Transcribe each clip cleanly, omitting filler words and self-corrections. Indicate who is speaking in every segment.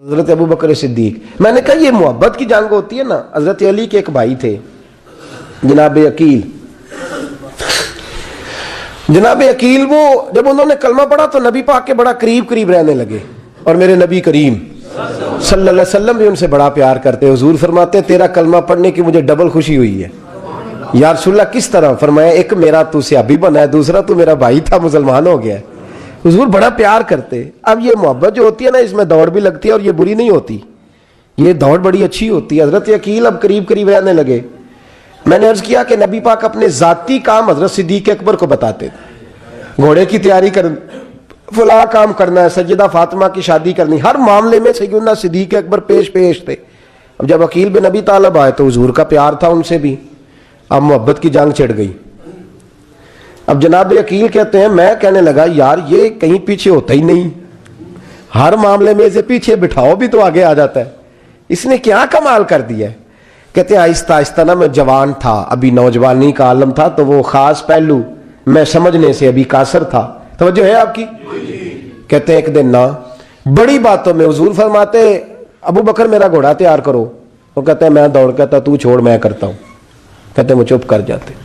Speaker 1: حضرت ابو بکر صدیق. میں نے کہا یہ محبت کی جنگ ہوتی ہے نا. حضرت علی کے ایک بھائی تھے جناب عقیل. جناب عقیل وہ جب انہوں نے کلمہ پڑھا تو نبی پاک کے بڑا قریب رہنے لگے, اور میرے نبی کریم صلی اللہ علیہ وسلم بھی ان سے بڑا پیار کرتے. حضور فرماتے تیرا کلمہ پڑھنے کی مجھے ڈبل خوشی ہوئی ہے. یا رسول اللہ کس طرح؟ فرمایا ایک میرا تو صحابی بنا ہے, دوسرا تو میرا بھائی تھا مسلمان ہو گیا ہے. حضور بڑا پیار کرتے. اب یہ محبت جو ہوتی ہے نا اس میں دوڑ بھی لگتی ہے, اور یہ بری نہیں ہوتی, یہ دوڑ بڑی اچھی ہوتی ہے. حضرت عقیل اب قریب رہنے لگے. میں نے عرض کیا کہ نبی پاک اپنے ذاتی کام حضرت صدیق اکبر کو بتاتے تھے. گھوڑے کی تیاری کر, فلاں کام کرنا ہے, سیدہ فاطمہ کی شادی کرنی, ہر معاملے میں سیدنا صدیق اکبر پیش تھے. اب جب عقیل بن ابی طالب آئے تو حضور کا پیار تھا ان سے بھی. اب محبت کی جنگ چھڑ گئی. اب جناب عقیل کہتے ہیں میں کہنے لگا یار یہ کہیں پیچھے ہوتا ہی نہیں, ہر معاملے میں اسے پیچھے بٹھاؤ بھی تو آگے آ جاتا ہے. اس نے کیا کمال کر دیا ہے. کہتے ہیں آہستہ نا میں جوان تھا, ابھی نوجوانی کا عالم تھا, تو وہ خاص پہلو میں سمجھنے سے ابھی قاصر تھا. توجہ ہے آپ کی؟ کہتے ہیں ایک دن نا بڑی باتوں میں حضور فرماتے ابو بکر میرا گھوڑا تیار کرو. وہ کہتے ہیں میں دوڑ, کہتا تو چھوڑ میں کرتا ہوں. کہتے ہیں وہ چپ کر جاتے.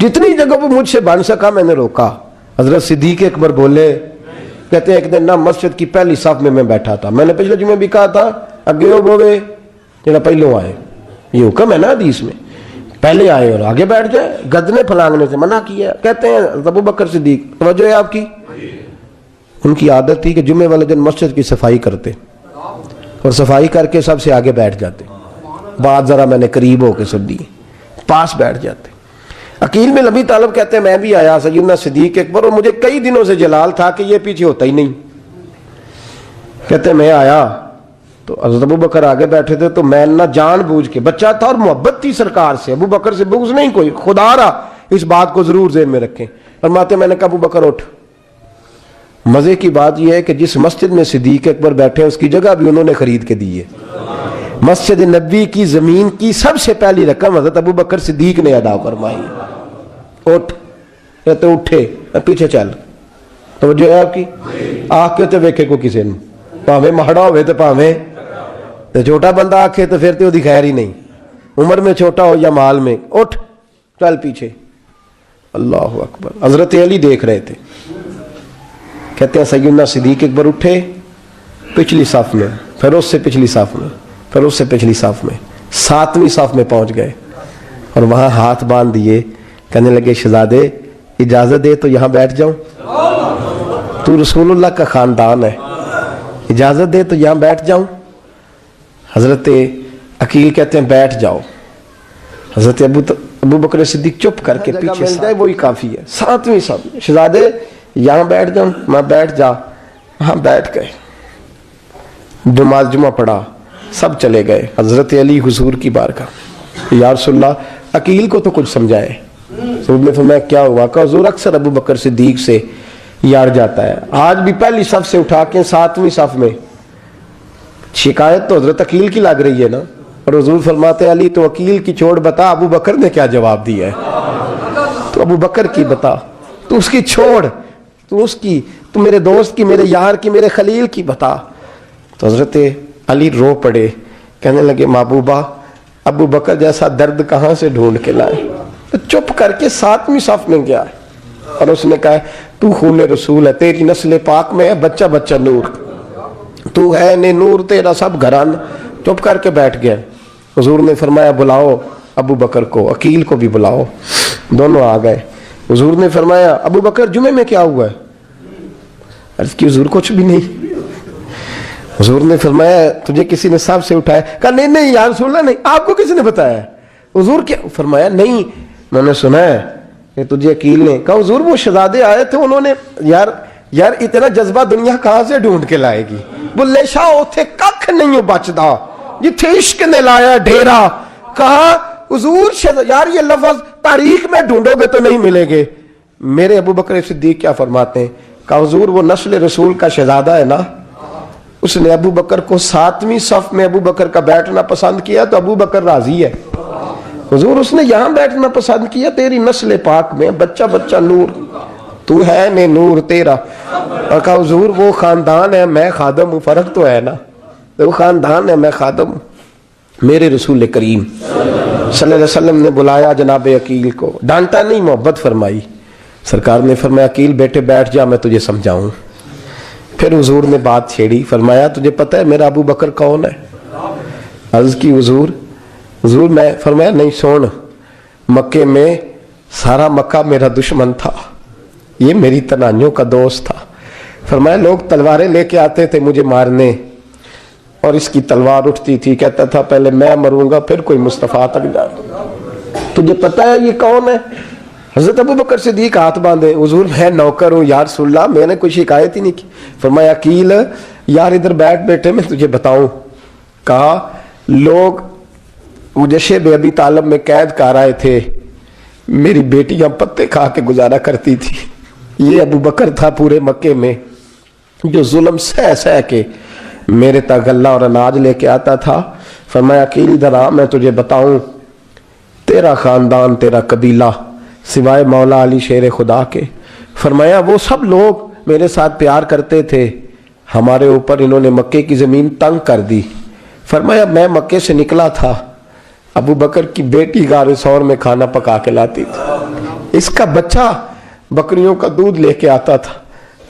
Speaker 1: جتنی جگہ وہ مجھ سے بن سکا میں نے روکا. حضرت صدیق اکبر بولے, کہتے ہیں ایک دن نا مسجد کی پہلی صف میں بیٹھا تھا. میں نے پچھلے جمعے بھی کہا تھا اگے ہو بوے جڑا پہلو آئے, یہ حکم ہے نا حدیث میں, پہلے آئے اور آگے بیٹھ جائے. گدنے پھلانگنے سے منع کیا. کہتے ہیں ابو بکر صدیق, توجہ ہے آپ کی, ان کی عادت تھی کہ جمعے والے دن مسجد کی صفائی کرتے اور صفائی کر کے سب سے آگے بیٹھ جاتے. بات ذرا میں نے قریب ہو کے سن دی, پاس بیٹھ جاتے. عقیل بن ابی طالب کہتے ہیں میں بھی آیا سیدنا صدیق اکبر, اور مجھے کئی دنوں سے جلال تھا کہ یہ پیچھے ہوتا ہی نہیں. کہتے ہیں میں آیا تو حضرت ابو بکر آگے بیٹھے تھے, تو میں نہ جان بوجھ کے, بچہ تھا اور محبت تھی سرکار سے, ابو بکر سے بغض نہیں کوئی, خدا رہا اس بات کو ضرور ذہن میں رکھیں. فرماتے میں نے کہا ابو بکر اٹھ. مزے کی بات یہ ہے کہ جس مسجد میں صدیق اکبر بیٹھے اس کی جگہ بھی انہوں نے خرید کے دی ہے. مسجد نبی کی زمین کی سب سے پہلی رقم حضرت ابو بکر صدیق نے ادا فرمائی. اٹھ. کہتے اٹھے, پیچھے چل. توجہ ہے آپ کی؟ آنکھ کے تے ویکھے کو کسی نے, پاویں ماڑا ہوئے تے پاویں تے چھوٹا بندہ آکھے تو پھر تے دی خیر ہی نہیں, عمر میں چھوٹا ہو یا مال میں. اٹھ چل پیچھے. اللہ اکبر. حضرت علی دیکھ رہے تھے. کہتے ہیں سیدنا صدیق اکبر اٹھے پچھلی صف میں, پھر اس سے پچھلی صف میں, پھر اس سے پچھلی صف میں, 7ویں صف میں پہنچ گئے اور وہاں ہاتھ باندھ دیے. کہنے لگے شہزادے اجازت دے تو یہاں بیٹھ جاؤں, تو رسول اللہ کا خاندان ہے, اجازت دے تو یہاں بیٹھ جاؤں. حضرت عقیل کہتے ہیں بیٹھ جاؤ. حضرت ابو بکر صدیق چپ کر کے پیچھے مل جائے وہی کافی ہے. 7ویں صف میں شہزادے یہاں بیٹھ جاؤں. میں بیٹھ جا. وہاں بیٹھ گئے, نماز جمعہ پڑھا, سب چلے گئے. حضرت علی حضور کی بارگاہ, یا رسول اللہ عقیل کو تو کچھ سمجھائے. حضور نے فرمایا کیا ہوا؟ کہ حضور اکثر ابو بکر صدیق سے یار جاتا ہے, آج بھی پہلی صف سے اٹھا کے 7ویں صف میں. شکایت تو حضرت عقیل کی لگ رہی ہے نا, اور حضور فرماتے علی تو عقیل کی چھوڑ, بتا ابو بکر نے کیا جواب دیا ہے. تو ابو بکر کی بتا, تو اس کی چھوڑ, تو اس کی, تو میرے دوست کی, میرے یار کی, میرے خلیل کی بتا. تو حضرت علی رو پڑے. کہنے لگے محبوبہ ابو بکر جیسا درد کہاں سے ڈھونڈ کے لائے. تو چپ کر کے 7ویں صف میں گیا اور اس نے کہا تو خون رسول ہے, تیری نسل پاک میں ہے بچہ بچہ نور, تو ہے نے نور تیرا سب گھران. چپ کر کے بیٹھ گیا. حضور نے فرمایا بلاؤ ابو بکر کو, عقیل کو بھی بلاؤ. دونوں آ گئے. حضور نے فرمایا ابو بکر جمعے میں کیا ہوا ہے؟ عرض کی حضور کچھ بھی نہیں. حضور نے فرمایا تجھے کسی نے صاحب سے اٹھایا؟ کہا نہیں یا رسول اللہ نہیں. آپ کو کسی نے بتایا؟ حضور کیا؟ فرمایا نہیں میں نے سنا ہے کہ تجھے عقیل نے. کہا حضور وہ شہزادے آئے تھے, انہوں نے یار اتنا جذبہ دنیا کہاں سے ڈھونڈ کے لائے گی. بلے شاہ اوتھے ککھ نہیں بچدا جتھے عشق نے لایا ڈھیرا. کہا حضور یار یہ لفظ تاریخ میں ڈھونڈو گے تو نہیں ملے گے. میرے ابو بکر صدیق کیا فرماتے ہیں؟ کہا حضور وہ نسل رسول کا شہزادہ ہے نا, اس نے ابو بکر کو 7ویں صف میں ابو بکر کا بیٹھنا پسند کیا تو ابو بکر راضی ہے. حضور اس نے یہاں بیٹھنا پسند کیا, تیری نسل پاک میں بچہ بچہ نور, تو ہے نے نور تیرا. اور کہا حضور وہ خاندان ہے, میں خادم ہوں, فرق تو ہے نا. وہ خاندان ہے, میں خادم ہوں. میرے رسول کریم صلی اللہ علیہ وسلم نے بلایا جناب عقیل کو, ڈانٹا نہیں, محبت فرمائی. سرکار نے فرمایا عقیل بیٹے بیٹھ جا, میں تجھے سمجھاؤں. پھر حضور نے بات چھیڑی, فرمایا تجھے پتہ ہے میرا ابو بکر کون ہے؟ عرض کی حضور میں. فرمایا نہیں سن, مکے میں سارا مکہ میرا دشمن تھا, یہ میری تنائیوں کا دوست تھا. فرمایا لوگ تلواریں لے کے آتے تھے مجھے مارنے, اور اس کی تلوار اٹھتی تھی, کہتا تھا پہلے میں مروں گا پھر کوئی مصطفیٰ تک جائے. تجھے پتہ ہے یہ کون ہے؟ حضرت ابو بکر صدیق ہاتھ باندھے, حضور میں نوکر ہوں یا رسول اللہ, میں نے کوئی شکایت ہی نہیں کی. فرمایا عقیل یار ادھر بیٹھ بیٹھے, میں تجھے بتاؤں. کہا لوگ مجھے شیب ابی طالب میں قید کر آئے تھے, میری بیٹیاں پتے کھا کے گزارا کرتی تھی. یہ ابو بکر تھا پورے مکے میں جو ظلم سہ سہ کے میرے تک غلہ اور اناج لے کے آتا تھا. فرمایا عقیل ادھر آ, میں تجھے بتاؤں, تیرا خاندان تیرا قبیلہ سوائے مولا علی شیر خدا کے, فرمایا وہ سب لوگ میرے ساتھ پیار کرتے تھے, ہمارے اوپر انہوں نے مکے کی زمین تنگ کر دی. فرمایا میں مکے سے نکلا تھا, ابو بکر کی بیٹی غار ثور میں کھانا پکا کے لاتی تھی, اس کا بچہ بکریوں کا دودھ لے کے آتا تھا.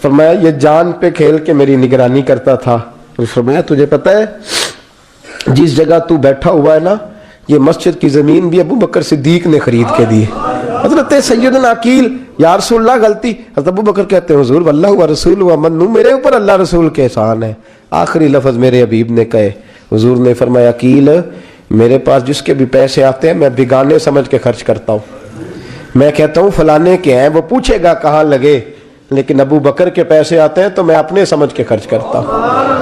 Speaker 1: فرمایا یہ جان پہ کھیل کے میری نگرانی کرتا تھا. فرمایا تجھے پتہ ہے جس جگہ تو بیٹھا ہوا ہے نا, یہ مسجد کی زمین بھی ابو بکر صدیق نے خرید کے دی. حضرت سیدنا عقیل یا رسول اللہ غلطی. حضرت ابو بکر کہتے ہیں حضور واللہ و رسول و منو, میرے اوپر اللہ رسول کے احسان ہے. آخری لفظ میرے حبیب نے کہے. حضور نے فرمایا عقیل میرے پاس جس کے بھی پیسے آتے ہیں میں بیگانے سمجھ کے خرچ کرتا ہوں. میں کہتا ہوں فلانے کے ہیں, وہ پوچھے گا کہاں لگے, لیکن ابو بکر کے پیسے آتے ہیں تو میں اپنے سمجھ کے خرچ کرتا ہوں.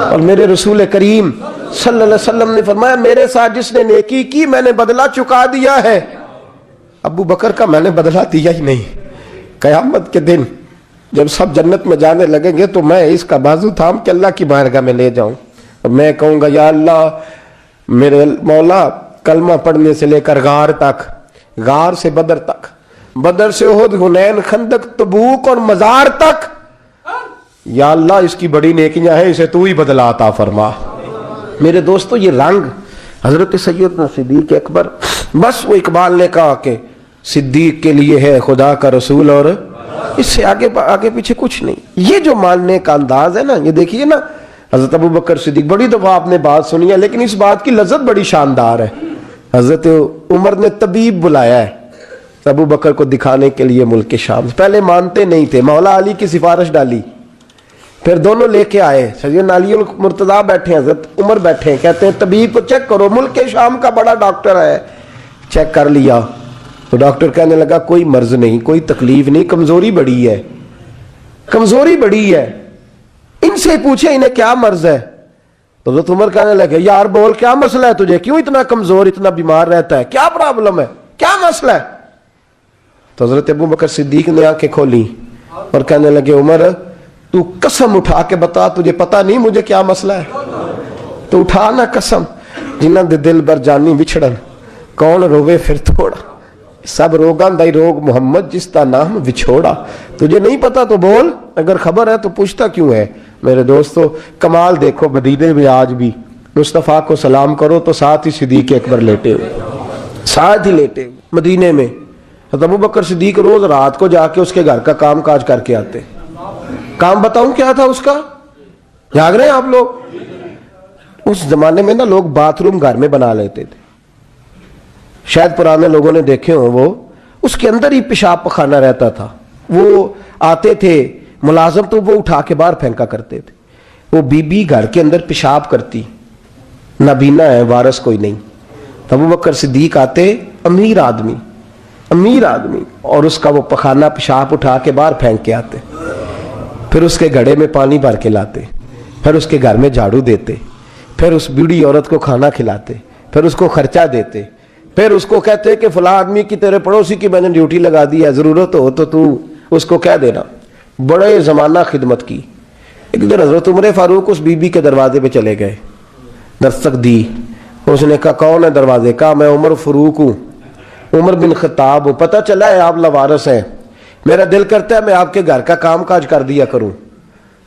Speaker 1: اور میرے رسول کریم صلی اللہ علیہ وسلم نے فرمایا میرے ساتھ جس نے نیکی کی میں نے بدلہ چکا دیا ہے, ابو بکر کا میں نے بدلہ دیا ہی نہیں. قیامت کے دن جب سب جنت میں جانے لگیں گے تو میں اس کا بازو تھام کے اللہ کی بارگاہ میں لے جاؤں, اور میں کہوں گا یا اللہ میرے مولا کلمہ پڑھنے سے لے کر غار تک, غار سے بدر تک, بدر سے احد, حنین, خندق, تبوک اور مزار تک, یا اللہ اس کی بڑی نیکیاں ہیں, اسے تو ہی بدلا عطا فرما. میرے دوستو یہ رنگ حضرت سیدنا صدیق اکبر, بس وہ اقبال نے کہا کہ صدیق کے لیے ہے خدا کا رسول اور اس سے آگے پیچھے کچھ نہیں. یہ جو ماننے کا انداز ہے نا, یہ دیکھیے نا حضرت ابو بکر صدیق, بڑی دفعہ آپ نے بات سنی ہے لیکن اس بات کی لذت بڑی شاندار ہے. حضرت عمر نے طبیب بلایا ہے ابو بکر کو دکھانے کے لیے ملک شام. پہلے مانتے نہیں تھے, مولا علی کی سفارش ڈالی, پھر دونوں لے کے آئے. سیدنا علی المرتضیٰ بیٹھے ہیں, حضرت عمر بیٹھے ہیں, کہتے ہیں طبیب کو چیک کرو, ملک شام کا بڑا ڈاکٹر ہے. چیک کر لیا تو ڈاکٹر کہنے لگا کوئی مرض نہیں, کوئی تکلیف نہیں, کمزوری بڑی ہے, کمزوری بڑی ہے, ان سے پوچھے انہیں کیا مرض ہے. تو حضرت عمر کہنے لگے یار بول کیا مسئلہ ہے تجھے, کیوں اتنا کمزور, اتنا بیمار رہتا ہے, کیا پرابلم ہے, کیا مسئلہ ہے. تو حضرت ابو بکر صدیق نے آنکھیں کھولی اور کہنے لگے عمر تو قسم اٹھا کے بتا, تجھے پتا نہیں مجھے کیا مسئلہ ہے. تو اٹھا نا قسم, جنہ دے دل بر جانی بچھڑن, کون روے پھر تھوڑا, سب روگاں دائی روگ محمد جس کا نام وچھوڑا. تجھے نہیں پتا تو بول, اگر خبر ہے تو پوچھتا کیوں ہے. میرے دوستو کمال دیکھو, مدینے میں آج بھی مصطفیٰ کو سلام کرو تو ساتھ ہی صدیق اکبر لیٹے ہوئے, ساتھ ہی لیٹے ہوئے. مدینے میں ابو بکر صدیق روز رات کو جا کے اس کے گھر کا کام کاج کر کے آتے. کام بتاؤں کیا تھا اس کا, جاگ رہے ہیں آپ لوگ. اس زمانے میں نا لوگ باتھ روم گھر میں بنا لیتے تھے, شاید پرانے لوگوں نے دیکھے ہوں, وہ اس کے اندر ہی پیشاب پخانا رہتا تھا. وہ آتے تھے ملازم تو وہ اٹھا کے باہر پھینکا کرتے تھے. وہ بی بی گھر کے اندر پیشاب کرتی, نابینا ہے, وارث کوئی نہیں. ابو بکر صدیق آتے, امیر آدمی, امیر آدمی, اور اس کا وہ پخانا پیشاب اٹھا کے باہر پھینک کے آتے. پھر اس کے گھڑے میں پانی بھر کے لاتے, پھر اس کے گھر میں جھاڑو دیتے, پھر اس بوڑھی عورت کو کھانا کھلاتے, پھر اس کو خرچہ دیتے, پھر اس کو کہتے کہ فلاں آدمی کی تیرے پڑوسی کی میں نے ڈیوٹی لگا دی ہے, ضرورت ہو تو اس کو کہہ دینا. بڑے زمانہ خدمت کی. ایک دن حضرت عمر فاروق اس بی بی کے دروازے پہ چلے گئے, دستک دی. اس نے کہا کون ہے دروازے کا؟ میں عمر فاروق ہوں, عمر بن خطاب ہوں. پتہ چلا ہے آپ لوارث ہیں, میرا دل کرتا ہے میں آپ کے گھر کا کام کاج کر دیا کروں.